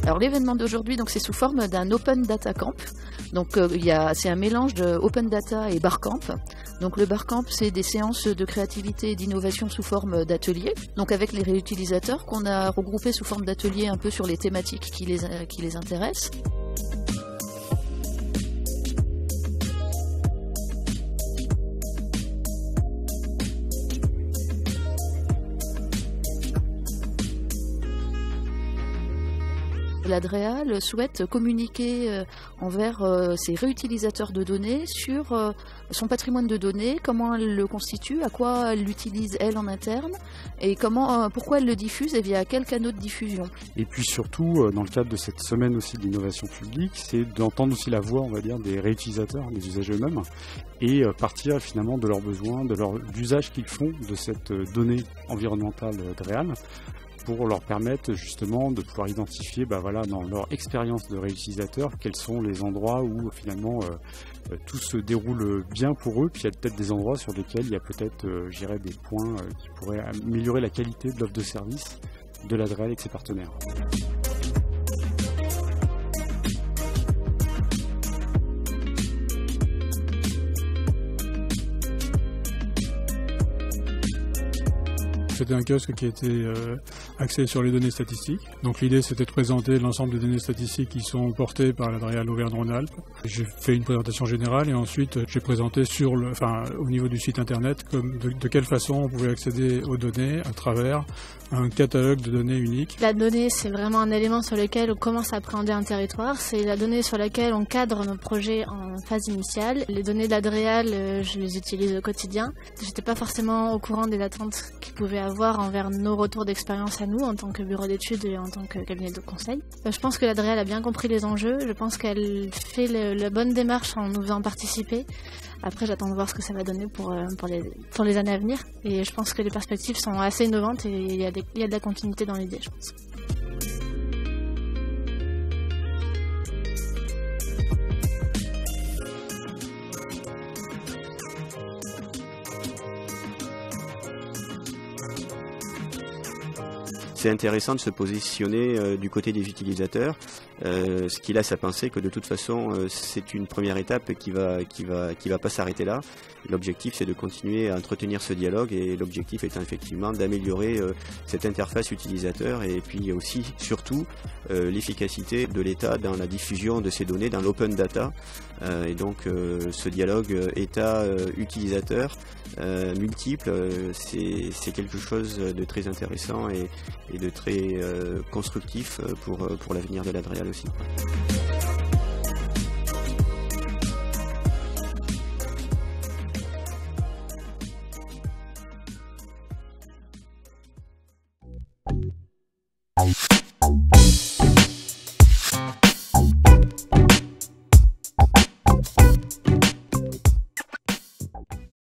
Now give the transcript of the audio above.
Alors l'événement d'aujourd'hui, donc c'est sous forme d'un Open Data Camp. Donc c'est un mélange de Open Data et Barcamp. Donc le Barcamp, c'est des séances de créativité et d'innovation sous forme d'ateliers. Donc avec les réutilisateurs qu'on a regroupés sous forme d'ateliers un peu sur les thématiques qui les intéressent. L'Adréal souhaite communiquer envers ses réutilisateurs de données sur son patrimoine de données, comment elle le constitue, à quoi elle l'utilise elle en interne et pourquoi elle le diffuse et via quels canaux de diffusion. Et puis surtout, dans le cadre de cette semaine aussi de l'innovation publique, c'est d'entendre aussi la voix, on va dire, des réutilisateurs, des usagers eux-mêmes, et partir finalement de leurs besoins, de l'usage qu'ils font de cette donnée environnementale Adréal, pour leur permettre justement de pouvoir identifier dans leur expérience de réutilisateur quels sont les endroits où finalement tout se déroule bien pour eux, puis il y a peut-être des endroits sur lesquels il y a peut-être des points qui pourraient améliorer la qualité de l'offre de service de l'Adréal et de ses partenaires. C'était un kiosque qui était axé sur les données statistiques. Donc l'idée c'était de présenter l'ensemble des données statistiques qui sont portées par l'Adréal Auvergne-Rhône-Alpes. J'ai fait une présentation générale et ensuite j'ai présenté au niveau du site internet de quelle façon on pouvait accéder aux données à travers un catalogue de données unique. La donnée, c'est vraiment un élément sur lequel on commence à appréhender un territoire. C'est la donnée sur laquelle on cadre nos projets en phase initiale. Les données de l'Adréal, je les utilise au quotidien. J'étais pas forcément au courant des attentes qu'ils pouvaient avoir envers nos retours d'expérience à nous en tant que bureau d'études et en tant que cabinet de conseil. Je pense que l'Adréal a bien compris les enjeux. Je pense qu'elle fait la bonne démarche en nous faisant participer. Après, j'attends de voir ce que ça va donner pour les années à venir. Et je pense que les perspectives sont assez innovantes et il y a de la continuité dans l'idée, je pense. C'est intéressant de se positionner du côté des utilisateurs, ce qui laisse à penser que de toute façon c'est une première étape qui va pas s'arrêter là. L'objectif c'est de continuer à entretenir ce dialogue et l'objectif étant effectivement d'améliorer cette interface utilisateur et puis aussi surtout l'efficacité de l'État dans la diffusion de ces données dans l'open data et donc ce dialogue État-utilisateur multiple, c'est quelque chose de très intéressant et de très constructif pour l'avenir de l'Adréal aussi.